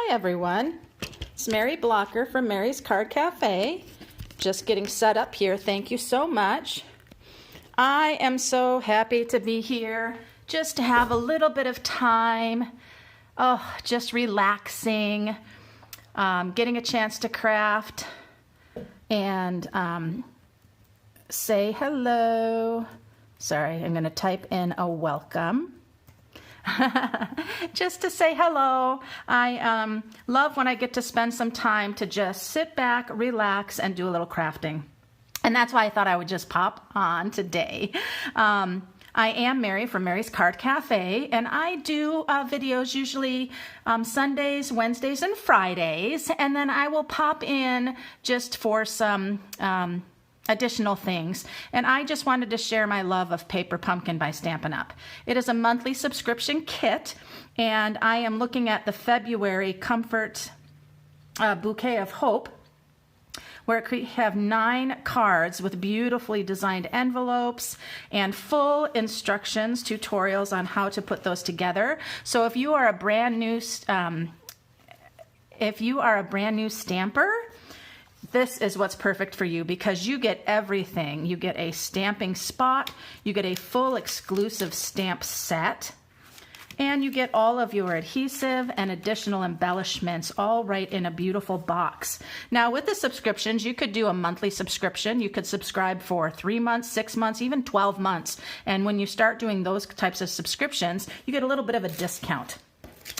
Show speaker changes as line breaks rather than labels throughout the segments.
Hi everyone, it's Mary Blocker from Mary's Card Cafe. Just getting set up here. Thank you so much. I am so happy to be here just to have a little bit of time. Just relaxing, getting a chance to craft and say hello. Sorry, I'm going to type in a welcome. Just to say hello. I love when I get to spend some time to just sit back, relax, and do a little crafting. And that's why I thought I would just pop on today. I am Mary from Mary's Card Cafe, and I do videos usually Sundays, Wednesdays, and Fridays. And then I will pop in just for some additional things. And I just wanted to share my love of Paper Pumpkin by Stampin' Up. It is a monthly subscription kit, and I am looking at the February Comfort Bouquet of Hope, where it have 9 cards with beautifully designed envelopes and full instructions, tutorials on how to put those together. So if you are a brand new stamper, this is what's perfect for you because you get everything. You get a stamping spot, you get a full exclusive stamp set, and you get all of your adhesive and additional embellishments all right in a beautiful box. Now with the subscriptions, you could do a monthly subscription. You could subscribe for 3 months, 6 months, even 12 months. And when you start doing those types of subscriptions, you get a little bit of a discount.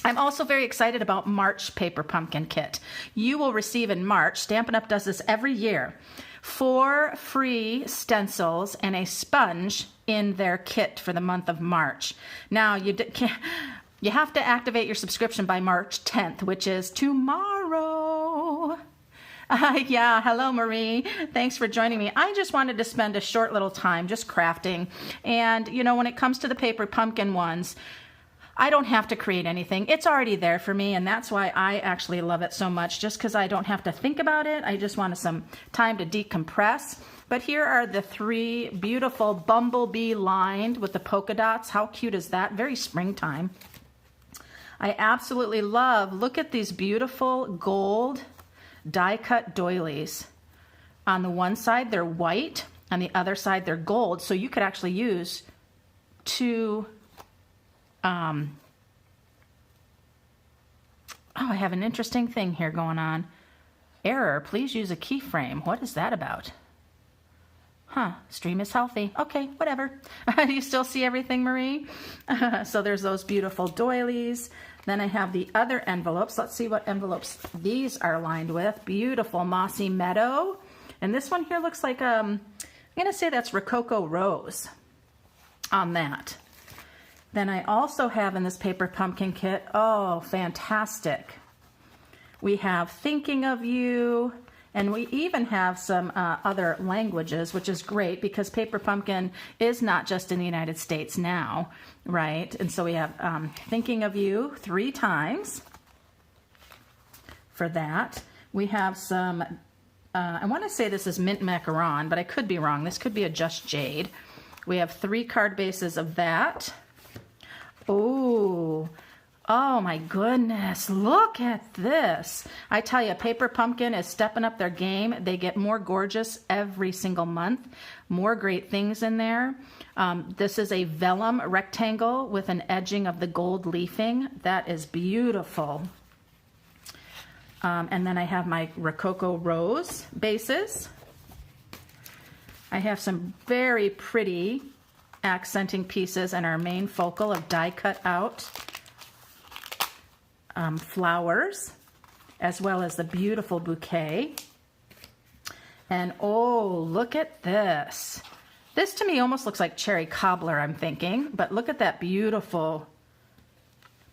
I'm also very excited about March Paper Pumpkin Kit. You will receive in March, Stampin' Up! Does this every year, 4 free stencils and a sponge in their kit for the month of March. Now, you have to activate your subscription by March 10th, which is tomorrow. Yeah, hello Marie. Thanks for joining me. I just wanted to spend a short little time just crafting. And, you know, when it comes to the Paper Pumpkin ones, I don't have to create anything. It's already there for me, and that's why I actually love it so much, just because I don't have to think about it. I just wanted some time to decompress. But here are the 3 beautiful bumblebee lined with the polka dots. How cute is that? Very springtime. I absolutely love, look at these beautiful gold die-cut doilies. On the one side, they're white. On the other side, they're gold. So you could actually use 2... I have an interesting thing here going on. Error, please use a keyframe. What is that about? Stream is healthy. Okay, whatever. Do you still see everything, Marie? So there's those beautiful doilies. Then I have the other envelopes. Let's see what envelopes these are lined with. Beautiful mossy meadow. And this one here looks like, I'm going to say that's Rococo Rose on that. Then I also have in this Paper Pumpkin Kit, oh, fantastic. We have Thinking of You, and we even have some other languages, which is great because Paper Pumpkin is not just in the United States now, right? And so we have Thinking of You 3 times for that. We have some, I want to say this is Mint Macaron, but I could be wrong. This could be a Just Jade. We have 3 card bases of that. Oh my goodness, look at this. I tell you, Paper Pumpkin is stepping up their game. They get more gorgeous every single month. More great things in there. This is a vellum rectangle with an edging of the gold leafing. That is beautiful. And then I have my Rococo Rose bases. I have some very pretty accenting pieces and our main focal of die cut out flowers, as well as the beautiful bouquet. And oh, look at this. This to me almost looks like cherry cobbler, I'm thinking, but look at that beautiful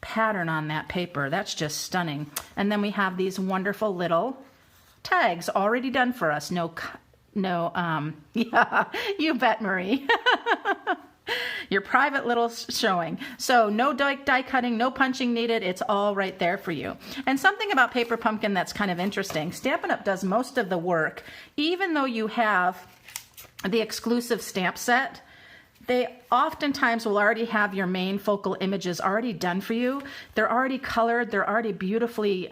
pattern on that paper. That's just stunning. And then we have these wonderful little tags already done for us. Yeah, you bet, Marie. Your private little showing. So no die cutting, no punching needed. It's all right there for you. And something about Paper Pumpkin that's kind of interesting. Stampin' Up! Does most of the work, even though you have the exclusive stamp set. they oftentimes will already have your main focal images already done for you. They're already colored, they're already beautifully,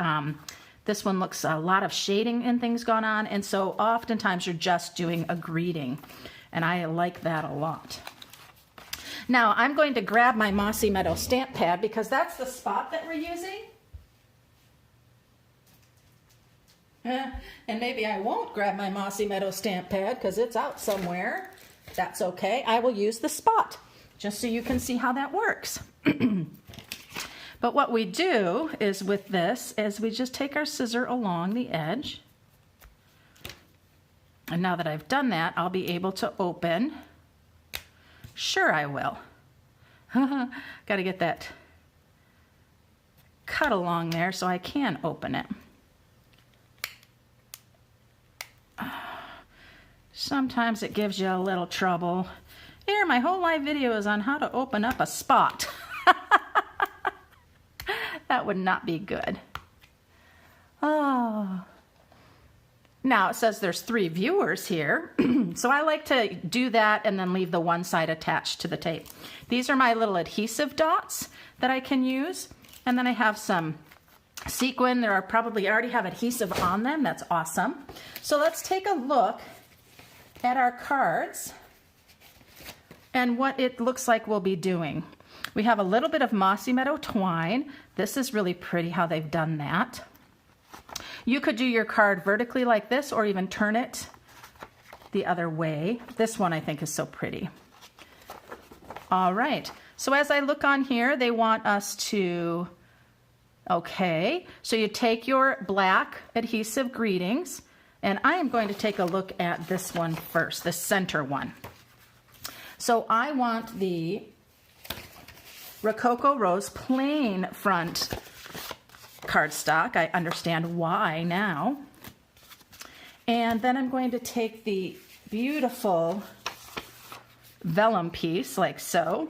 this one looks a lot of shading and things gone on, and so oftentimes you're just doing a greeting, and I like that a lot. Now I'm going to grab my Mossy Meadow stamp pad because that's the spot that we're using. And maybe I won't grab my Mossy Meadow stamp pad because it's out somewhere. That's okay. I will use the spot just so you can see how that works. But what we do is with this is we just take our scissor along the edge. And now that I've done that, I'll be able to open. Sure I will. Got to get that cut along there so I can open it. Sometimes it gives you a little trouble. Here, my whole live video is on how to open up a spot. That would not be good. Oh. Now it says there's 3 viewers here, so I like to do that and then leave the one side attached to the tape. These are my little adhesive dots that I can use, and then I have some sequin. There are probably already have adhesive on them. That's awesome. So let's take a look at our cards and what it looks like we'll be doing. We have a little bit of Mossy Meadow twine. This is really pretty how they've done that. You could do your card vertically like this or even turn it the other way. This one I think is so pretty. All right, so as I look on here, they want us to, okay, so you take your black adhesive greetings, and I am going to take a look at this one first, the center one. So I want the Rococo Rose plain front cardstock. I understand why now. And then I'm going to take the beautiful vellum piece like so.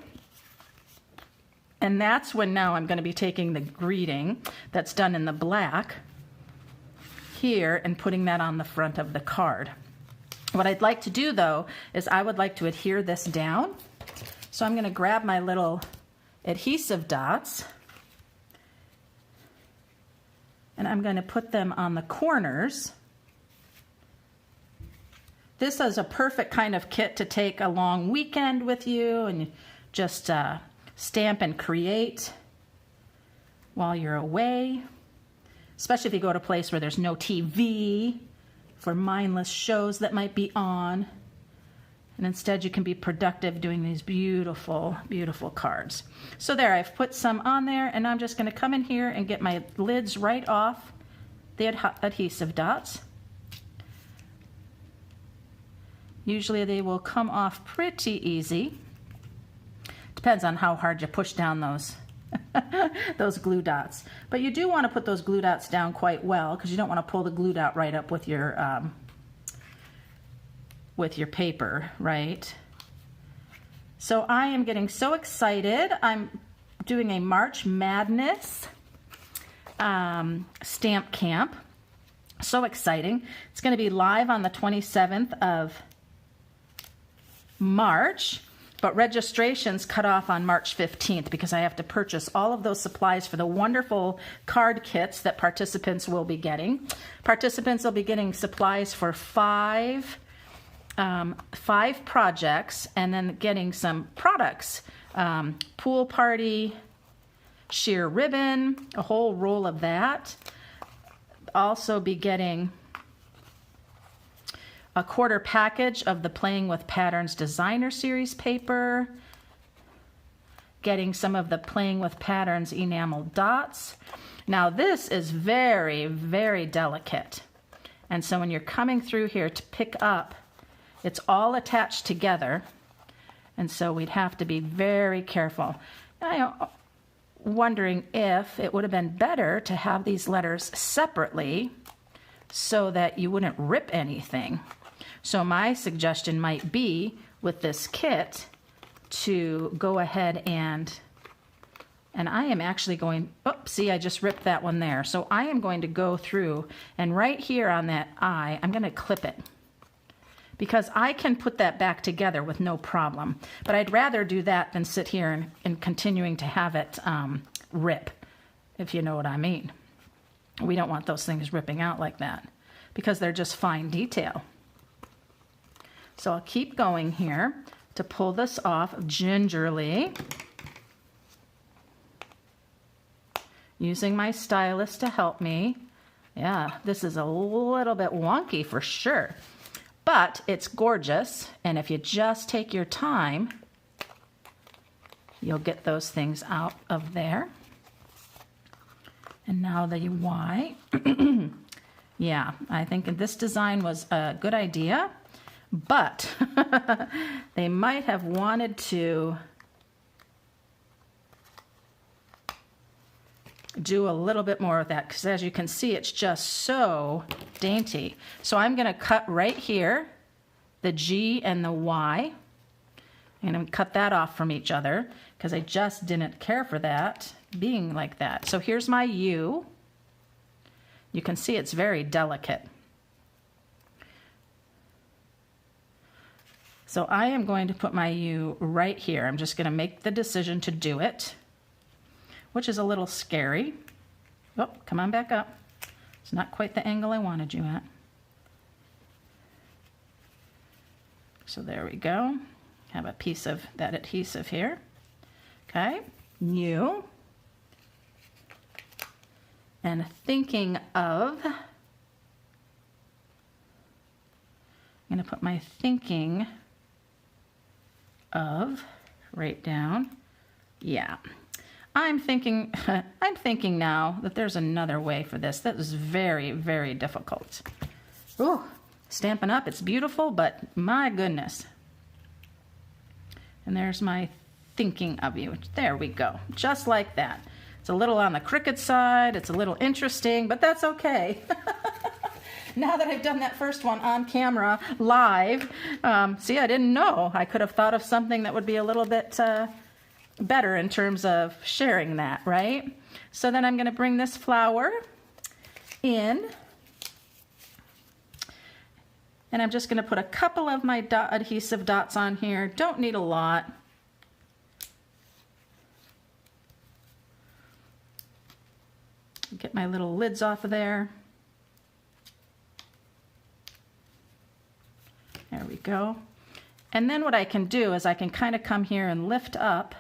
And that's when now I'm going to be taking the greeting that's done in the black here and putting that on the front of the card. What I'd like to do though is I would like to adhere this down. So I'm going to grab my little adhesive dots and I'm going to put them on the corners. This is a perfect kind of kit to take a long weekend with you and just stamp and create while you're away, especially if you go to a place where there's no TV for mindless shows that might be on. And instead you can be productive doing these beautiful, beautiful cards. So there, I've put some on there, and I'm just going to come in here and get my lids right off the adhesive dots. Usually they will come off pretty easy. Depends on how hard you push down those those glue dots. But you do want to put those glue dots down quite well because you don't want to pull the glue dot right up with your paper, right? So I am getting so excited. I'm doing a March Madness stamp camp. So exciting. It's going to be live on the 27th of March, but registrations cut off on March 15th because I have to purchase all of those supplies for the wonderful card kits that participants will be getting. Participants will be getting supplies for five projects, and then getting some products, pool party, sheer ribbon, a whole roll of that. Also be getting a quarter package of the Playing with Patterns Designer Series paper, getting some of the Playing with Patterns Enamel Dots. Now this is very, very delicate. And so when you're coming through here to pick up, it's all attached together. And so we'd have to be very careful. I'm wondering if it would have been better to have these letters separately so that you wouldn't rip anything. So my suggestion might be with this kit to go ahead and I am actually going, oops, see, I just ripped that one there. So I am going to go through and right here on that eye, I'm going to clip it because I can put that back together with no problem. But I'd rather do that than sit here and continuing to have it rip, if you know what I mean. We don't want those things ripping out like that because they're just fine detail. So I'll keep going here to pull this off gingerly, using my stylus to help me. Yeah, this is a little bit wonky for sure, but it's gorgeous. And if you just take your time, you'll get those things out of there. And now the Y. Yeah, I think this design was a good idea, but they might have wanted to do a little bit more of that, because as you can see, it's just so dainty. So I'm going to cut right here, the G and the Y. I'm going to cut that off from each other because I just didn't care for that being like that. So here's my U. You can see it's very delicate. So I am going to put my U right here. I'm just going to make the decision to do it, which is a little scary. Oh, come on back up. It's not quite the angle I wanted you at. So there we go. Have a piece of that adhesive here. Okay, U. And thinking of, I'm going to put my thinking of right down. Yeah. I'm thinking now that there's another way for this. That was very, very difficult. Ooh, Stampin' Up, it's beautiful, but my goodness. And there's my thinking of you. There we go, just like that. It's a little on the crooked side, it's a little interesting, but that's okay. Now that I've done that first one on camera, live, see, I didn't know. I could have thought of something that would be a little bit better in terms of sharing that, right? So then I'm going to bring this flower in, and I'm just going to put a couple of my adhesive dots on here. Don't need a lot. Get my little lids off of there. There we go. And then what I can do is I can kind of come here and lift up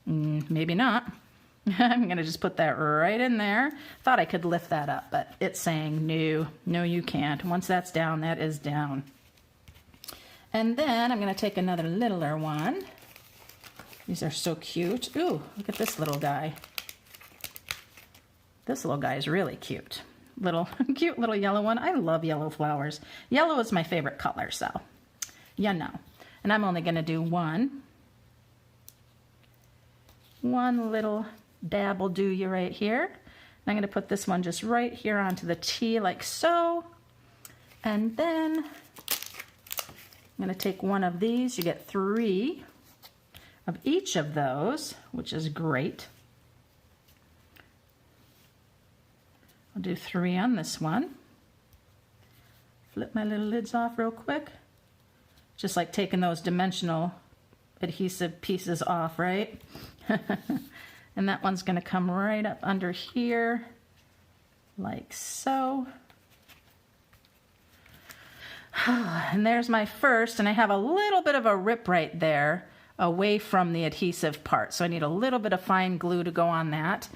maybe not. I'm going to just put that right in there. Thought I could lift that up, but it's saying no, you can't. Once that's down, that is down. And then I'm going to take another littler one. These are so cute. Ooh, look at this little guy. This little guy is really cute. Cute little yellow one. I love yellow flowers. Yellow is my favorite color, so you know. And I'm only going to do one little dab will do you right here. And I'm going to put this one just right here onto the T like so. And then I'm going to take one of these. You get 3 of each of those, which is great. I'll do 3 on this one. Flip my little lids off real quick. Just like taking those dimensional adhesive pieces off, right? And that one's going to come right up under here, like so. And there's my first, and I have a little bit of a rip right there away from the adhesive part. So I need a little bit of fine glue to go on that.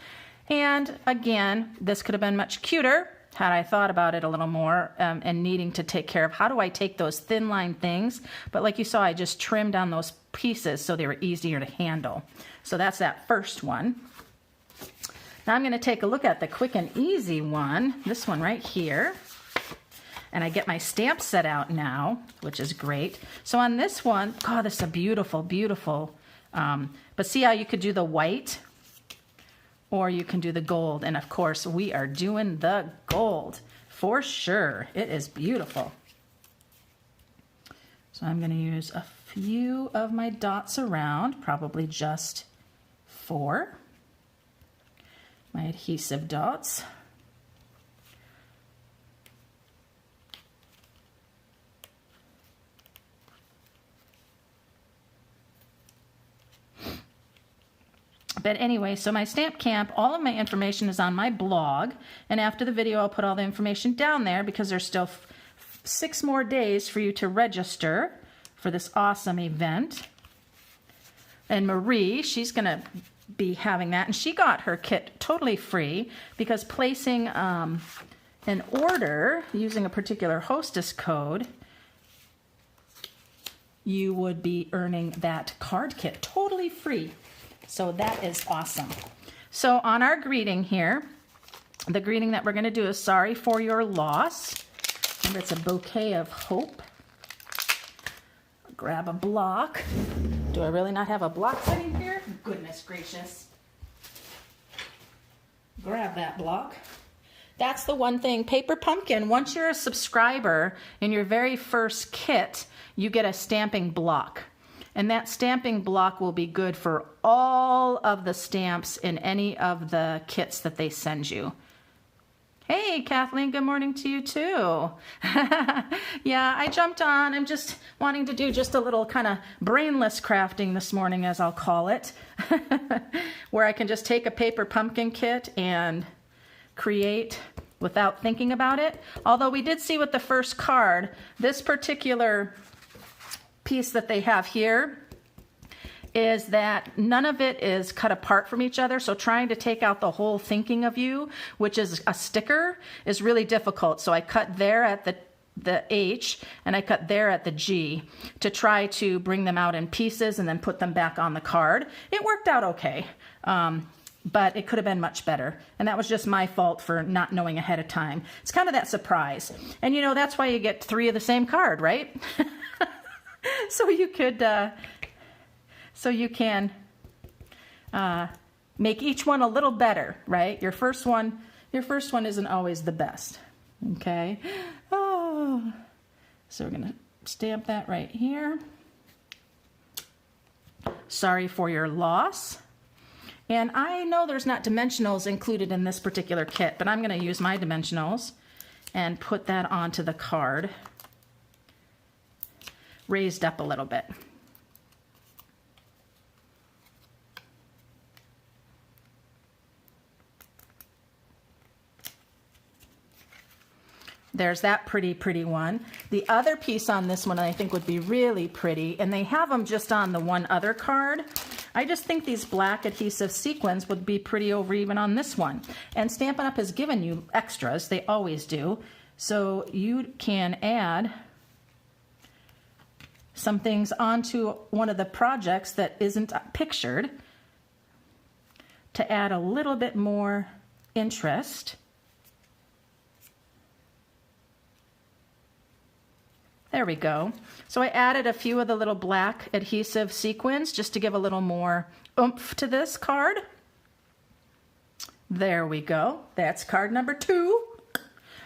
And again, this could have been much cuter had I thought about it a little more and needing to take care of how do I take those thin line things. But like you saw, I just trimmed on those pieces so they were easier to handle. So that's that first one. Now I'm going to take a look at the quick and easy one, this one right here. And I get my stamp set out now, which is great. So on this one, oh, this is a beautiful, beautiful. But see how you could do the white or you can do the gold. And of course, we are doing the gold for sure. It is beautiful. So I'm going to use a few of my dots around, probably just 4. my adhesive dots. But anyway, so my stamp camp, all of my information is on my blog. And after the video, I'll put all the information down there because there's still 6 more days for you to register for this awesome event. And Marie, she's going to be having that. And she got her kit totally free because placing an order using a particular hostess code, you would be earning that card kit totally free. So that is awesome. So on our greeting here, the greeting that we're going to do is sorry for your loss. And it's a bouquet of hope. Grab a block. Do I really not have a block sitting here? Goodness gracious. Grab that block. That's the one thing, Paper Pumpkin, once you're a subscriber in your very first kit, you get a stamping block. And that stamping block will be good for all of the stamps in any of the kits that they send you. Hey, Kathleen, good morning to you too. Yeah, I jumped on. I'm just wanting to do just a little kind of brainless crafting this morning, as I'll call it, where I can just take a Paper Pumpkin kit and create without thinking about it. Although we did see with the first card, this particular piece that they have here is that none of it is cut apart from each other. So trying to take out the whole thinking of you, which is a sticker, is really difficult. So I cut there at the H and I cut there at the G to try to bring them out in pieces and then put them back on the card. It worked out okay. But it could have been much better. And that was just my fault for not knowing ahead of time. It's kind of that surprise. And you know, that's why you get 3 of the same card, right? So you could, so you can make each one a little better, right? Your first one isn't always the best, okay? Oh, so we're gonna stamp that right here. Sorry for your loss. And I know there's not dimensionals included in this particular kit, but I'm gonna use my dimensionals and put that onto the card. Raised up a little bit. There's that pretty one. The other piece on this one I think would be really pretty, and they have them just on the one other card. I just think these black adhesive sequins would be pretty over even on this one. And Stampin' Up! Has given you extras, they always do. So you can add some things onto one of the projects that isn't pictured to add a little bit more interest. There we go. So I added a few of the little black adhesive sequins just to give a little more oomph to this card. There we go. That's card number 2.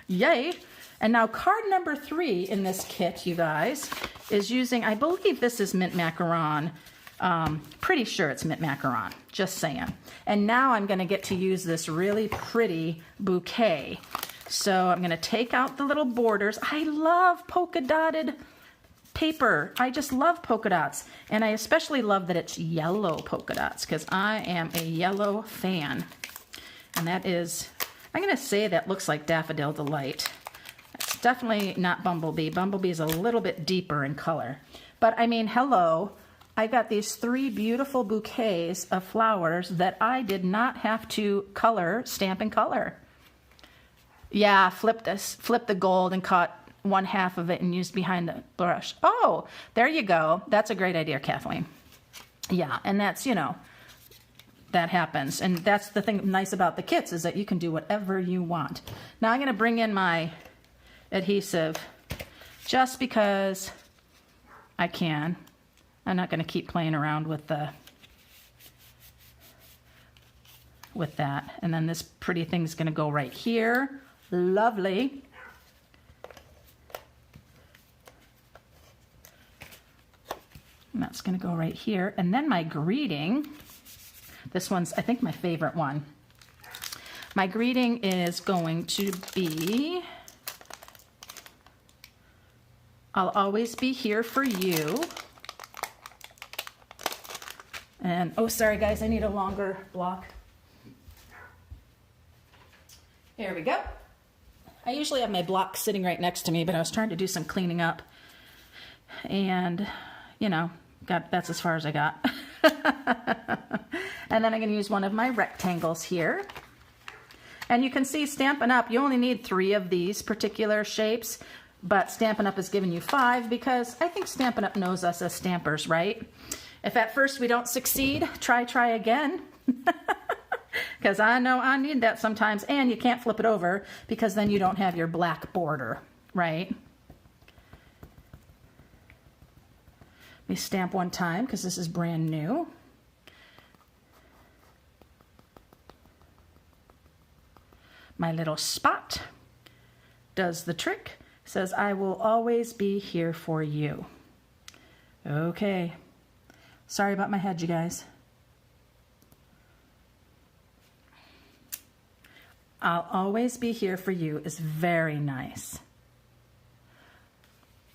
Yay. And now card number 3 in this kit, you guys, is using, I believe this is mint macaron. Pretty sure it's mint macaron, just saying. And now I'm going to get to use this really pretty bouquet. So I'm going to take out the little borders. I love polka dotted paper. I just love polka dots. And I especially love that it's yellow polka dots because I am a yellow fan. And that is, I'm going to say that looks like Daffodil Delight. It's definitely not Bumblebee. Bumblebee is a little bit deeper in color. But I mean, hello. I got these 3 beautiful bouquets of flowers that I did not have to color, stamp and color. Yeah, flip the gold and caught 1/2 of it and used behind the brush. Oh, there you go. That's a great idea, Kathleen. Yeah, and that's, you know, that happens. And that's the thing nice about the kits is that you can do whatever you want. Now I'm going to bring in my adhesive just because I can. I'm not going to keep playing around with that. And then this pretty thing's going to go right here. Lovely. And that's going to go right here. And then my greeting, this one's, I think, my favorite one. My greeting is going to be, I'll always be here for you. And, oh, sorry guys, I need a longer block. Here we go. I usually have my block sitting right next to me, but I was trying to do some cleaning up. And, you know, that's as far as I got. And then I'm going to use one of my rectangles here. And you can see Stampin' Up, you only need 3 of these particular shapes, but Stampin' Up has given you 5 because I think Stampin' Up knows us as stampers, right? If at first we don't succeed, try again. Because I know I need that sometimes, and you can't flip it over because then you don't have your black border, right? Let me stamp one time because this is brand new. My little spot does the trick. Says, I will always be here for you. Okay. Sorry about my head, you guys. I'll always be here for you is very nice.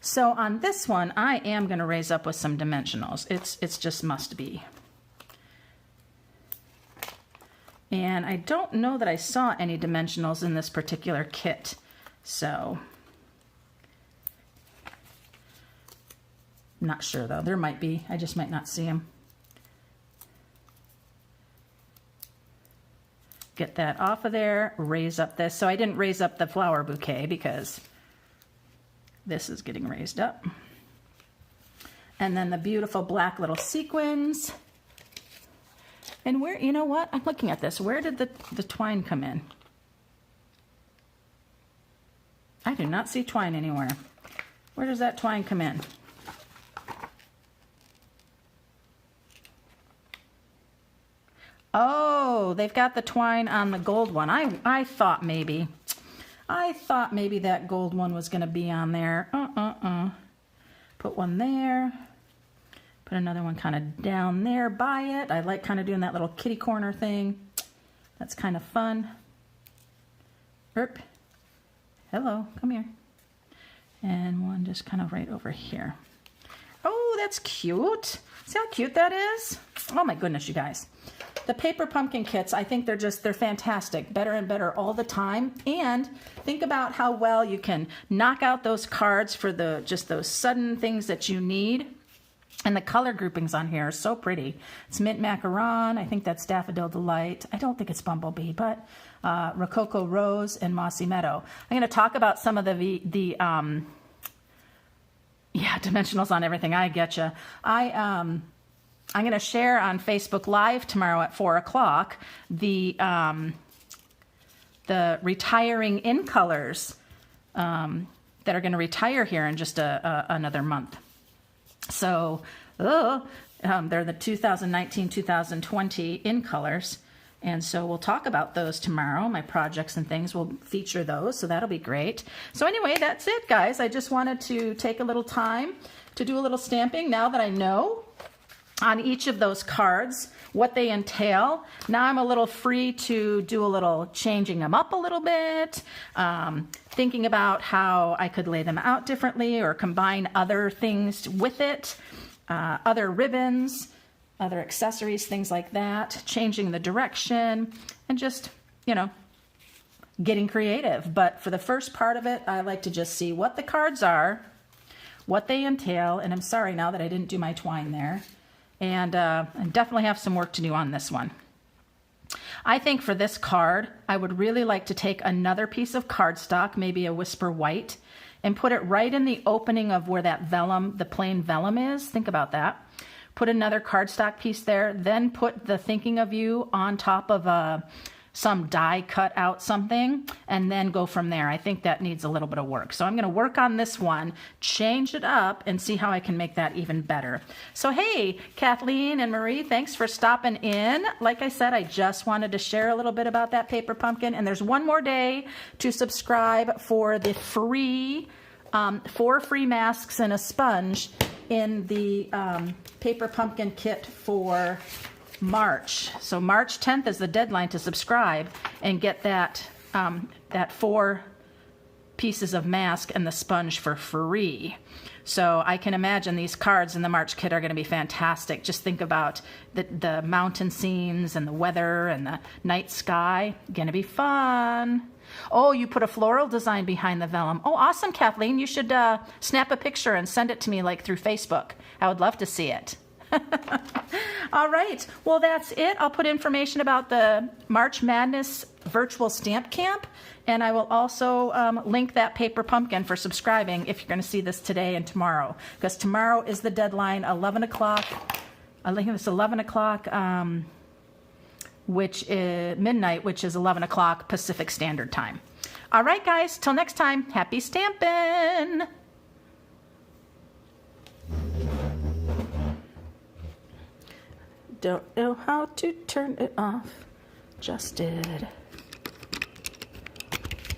So on this one, I am going to raise up with some dimensionals. It's just must be. And I don't know that I saw any dimensionals in this particular kit. So, not sure though. There might be. I just might not see them. Get that off of there, raise up this. So I didn't raise up the flower bouquet because this is getting raised up. And then the beautiful black little sequins. And where, you know what? I'm looking at this. Where did the twine come in? I do not see twine anywhere. Where does that twine come in? Oh, they've got the twine on the gold one. I thought maybe that gold one was going to be on there. Put one there. Put another one kind of down there by it. I like kind of doing that little kitty corner thing. That's kind of fun. Erp. Hello, come here. And one just kind of right over here. Oh, that's cute. See how cute that is? Oh my goodness, you guys. The paper pumpkin kits, I think they're fantastic. Better and better all the time. And think about how well you can knock out those cards for just those sudden things that you need. And the color groupings on here are so pretty. It's Mint Macaron. I think that's Daffodil Delight. I don't think it's Bumblebee, but Rococo Rose and Mossy Meadow. I'm going to talk about some of the dimensionals on everything. I getcha. I'm going to share on Facebook Live tomorrow at 4 o'clock the retiring in colors that are going to retire here in just another month. So they're the 2019-2020 in colors. And so we'll talk about those tomorrow. My projects and things will feature those, so that'll be great. So anyway, that's it, guys. I just wanted to take a little time to do a little stamping now that I know on each of those cards what they entail. Now I'm a little free to do a little changing them up a little bit, thinking about how I could lay them out differently or combine other things with it, other ribbons, other accessories, things like that, changing the direction, and just, you know, getting creative. But for the first part of it, I like to just see what the cards are, what they entail, and I'm sorry now that I didn't do my twine there. And I definitely have some work to do on this one. I think for this card, I would really like to take another piece of cardstock, maybe a Whisper White, and put it right in the opening of where that vellum, the plain vellum is. Think about that. Put another cardstock piece there, then put the Thinking of You on top of some die cut out something, and then go from there. I think that needs a little bit of work. So I'm going to work on this one, change it up, and see how I can make that even better. So hey, Kathleen and Marie, thanks for stopping in. Like I said, I just wanted to share a little bit about that paper pumpkin, and there's one more day to subscribe for the free 4 free masks and a sponge in the paper pumpkin kit for March. So March 10th is the deadline to subscribe and get that, that 4 pieces of mask and the sponge for free. So I can imagine these cards in the March kit are going to be fantastic. Just think about the mountain scenes and the weather and the night sky. Going to be fun. Oh, you put a floral design behind the vellum. Oh, awesome, Kathleen. You should snap a picture and send it to me like through Facebook. I would love to see it. All right. Well, that's it. I'll put information about the March Madness virtual stamp camp, and I will also link that paper pumpkin for subscribing if you're going to see this today and tomorrow, because tomorrow is the deadline, 11 o'clock. I think it's 11 o'clock, which is midnight, which is 11 o'clock Pacific Standard Time. All right, guys. Till next time. Happy stamping. Don't know how to turn it off. Just did.